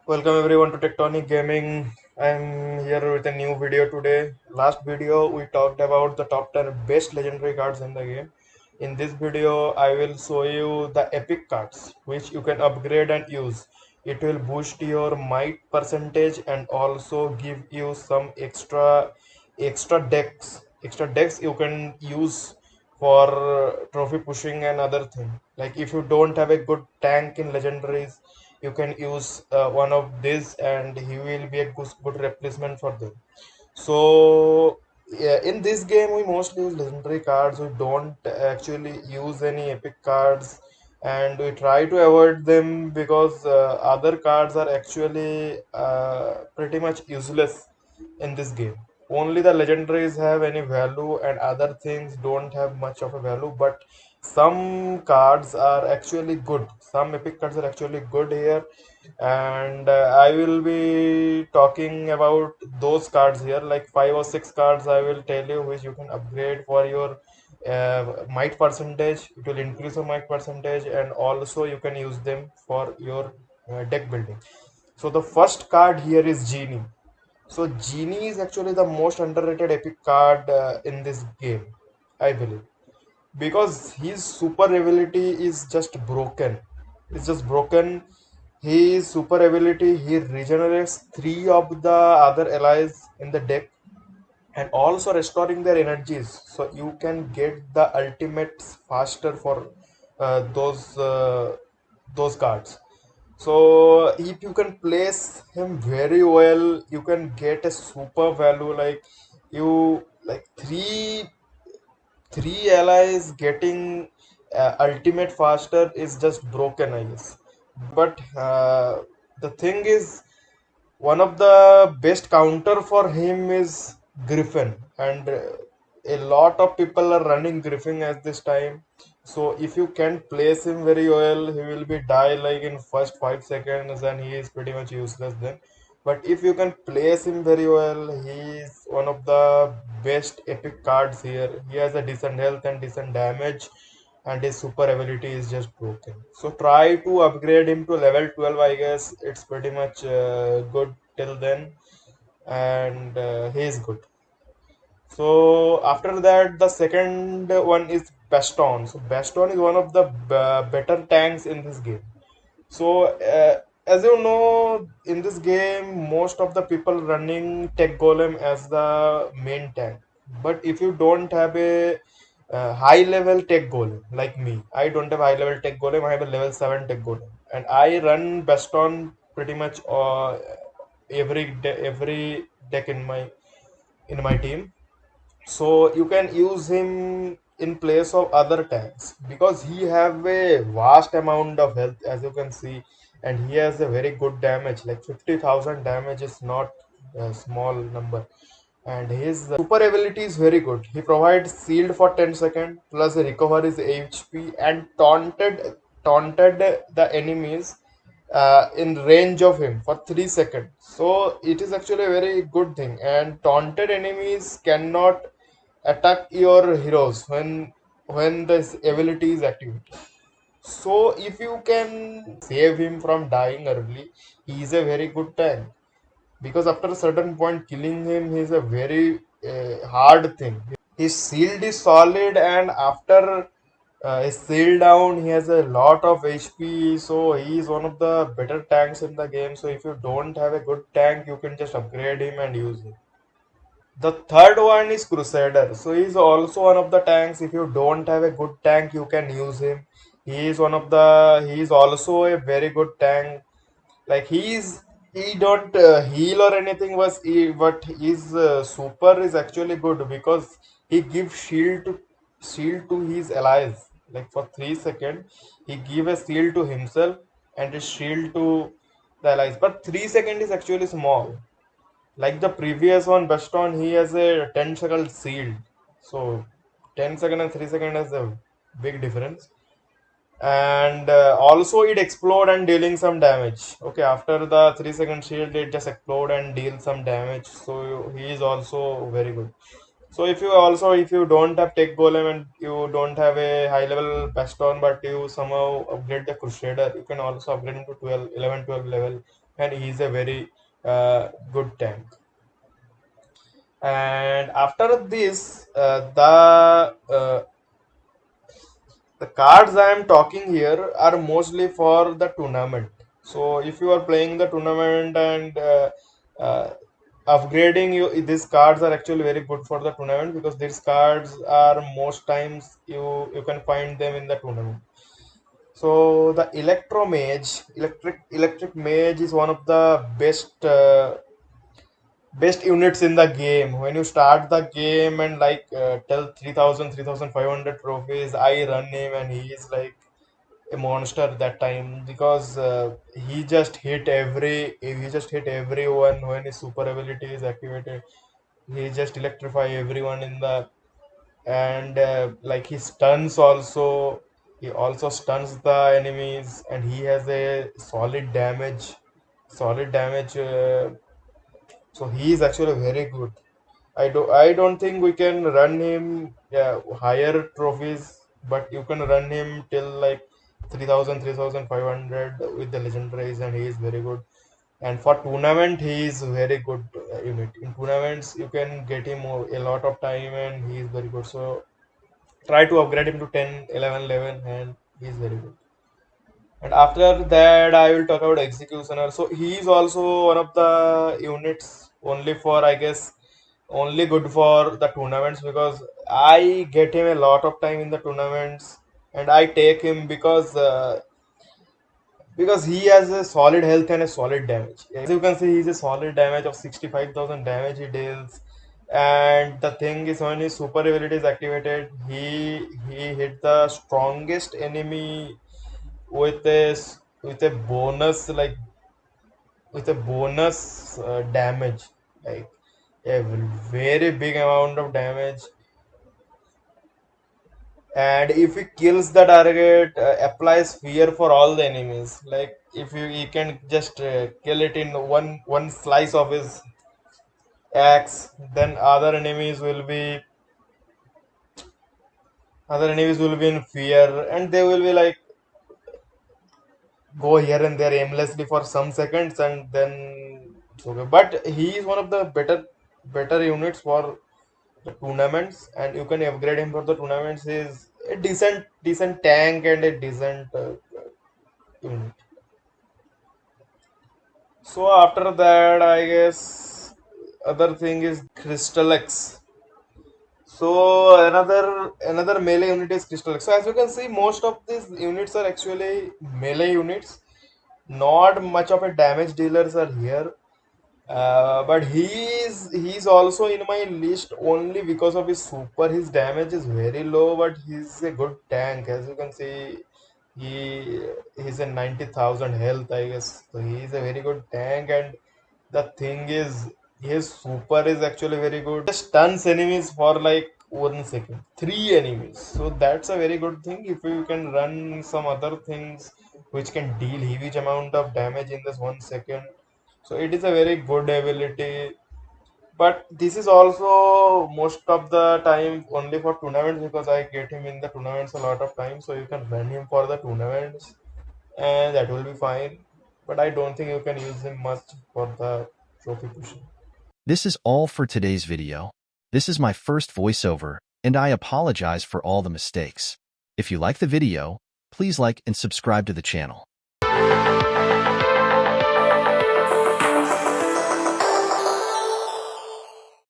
Welcome everyone to Tectonic Gaming. I'm here with a new video today. Last video we talked about the top 10 best legendary cards in the game. In this video I will show you the epic cards which you can upgrade and use. It will boost your might percentage and also give you some extra decks. Extra decks you can use for trophy pushing and other thing. Like if you don't have a good tank in legendaries, you can use one of these and he will be a good replacement for them. So yeah, in this game we mostly use legendary cards. We don't actually use any epic cards, and we try to avoid them because other cards are actually pretty much useless in this game. Only the legendaries have any value and other things don't have much of a value, but some cards are actually good. Some epic cards are actually good here, and I will be talking about those cards here, like 5 or 6 cards I will tell you which you can upgrade for your might percentage. It will increase your might percentage, and also you can use them for your deck building. So the first card here is Genie. So Genie is actually the most underrated epic card in this game, I believe, because his super ability is just broken. It's just broken. His super ability, he regenerates 3 of the other allies in the deck and also restoring their energies. So you can get the ultimates faster for uh, those uh, those cards. So if you can place him very well, you can get a super value. Like you like three allies getting ultimate faster is just broken, I guess. But the thing is, one of the best counter for him is Griffin, and a lot of people are running Griffin at this time. So if you can place him very well, he will be die like in first 5 seconds, and he is pretty much useless then. But if you can place him very well, he is one of the best epic cards here. He has a decent health and decent damage, and his super ability is just broken. So try to upgrade him to level 12. I guess it's pretty much good till then, and he is good. So after that, the second one is Baston. So Baston is one of the better tanks in this game. So as you know, in this game, most of the people running Tech Golem as the main tank. But if you don't have a high level Tech Golem like me, I don't have high level Tech Golem. I have a level 7 Tech Golem, and I run Baston pretty much every deck in my team. So you can use him in place of other tanks because he have a vast amount of health, as you can see, and he has a very good damage. Like 50,000 damage is not a small number, and his super ability is very good. He provides shield for 10 seconds plus recover his HP and taunted the enemies in range of him for 3 seconds. So it is actually a very good thing, and taunted enemies cannot attack your heroes when this ability is activated. So if you can save him from dying early, he is a very good tank, because after a certain point killing him is a very hard thing. His shield is solid, and after his shield down he has a lot of HP, so he is one of the better tanks in the game. So if you don't have a good tank, you can just upgrade him and use him. The third one is Crusader. So he's also one of the tanks. If you don't have a good tank, you can use him. He is also a very good tank. Like he don't heal or anything, but his super is actually good because he gives shield to his allies. Like for 3 seconds, he give a shield to himself and a shield to the allies. But 3 seconds is actually small. Like the previous one, Baston, he has a 10-second shield. So 10 seconds and 3 seconds is a big difference. And also it explode and dealing some damage. Okay, after the 3 second shield, it just explode and deal some damage. So he is also very good. So if you don't have Tech Golem and you don't have a high level Baston, but you somehow upgrade the Crusader, you can also upgrade him to 12, 11, 12 level, and he's a very good tank. And after this, the cards I am talking here are mostly for the tournament. So if you are playing the tournament and uh, upgrading you, these cards are actually very good for the tournament because these cards are most times you can find them in the tournament. So the Electric Mage is one of the best units in the game. When you start the game and like tell 3,500 trophies, I run him and he is like a monster that time because he just hit everyone when his super ability is activated. He just electrify everyone in the and like he stuns also. He also stuns the enemies and he has a solid damage. So he is actually very good. I don't think we can run him, yeah, higher trophies, but you can run him till like 3,000, 3,500 with the legendaries, and he is very good. And for tournament, he is very good unit. In tournaments, you can get him a lot of time, and he is very good. So try to upgrade him to 10, 11, 11, and he is very good. And after that, I will talk about Executioner. So he is also one of the units only for, I guess, only good for the tournaments because I get him a lot of time in the tournaments and I take him because he has a solid health and a solid damage. As you can see, he's a solid damage of 65,000 damage he deals. And the thing is, when his super ability is activated, he hit the strongest enemy with a bonus damage, like a very big amount of damage. And if he kills the target, applies fear for all the enemies. Like if he can just kill it in one slice of his axe, then other enemies will be in fear and they will be like go here and there aimlessly for some seconds and then it's okay. But he is one of the better units for the tournaments, and you can upgrade him for the tournaments. He is a decent tank and a decent unit. So after that, I guess other thing is Crystal X. So another melee unit is Crystal X. So as you can see, most of these units are actually melee units. Not much of a damage dealers are here. But he's also in my list only because of his super. His damage is very low, but he's a good tank. As you can see, he's a 90,000 health, I guess. So he's a very good tank, and the thing is, his super is actually very good. He stuns enemies for like 1 second, three enemies. So that's a very good thing. If you can run some other things which can deal huge amount of damage in this 1 second, so it is a very good ability. But this is also most of the time only for tournaments because I get him in the tournaments a lot of times. So you can run him for the tournaments and that will be fine. But I don't think you can use him much for the trophy pushing. This is all for today's video. This is my first voiceover, and I apologize for all the mistakes. If you like the video, please like and subscribe to the channel.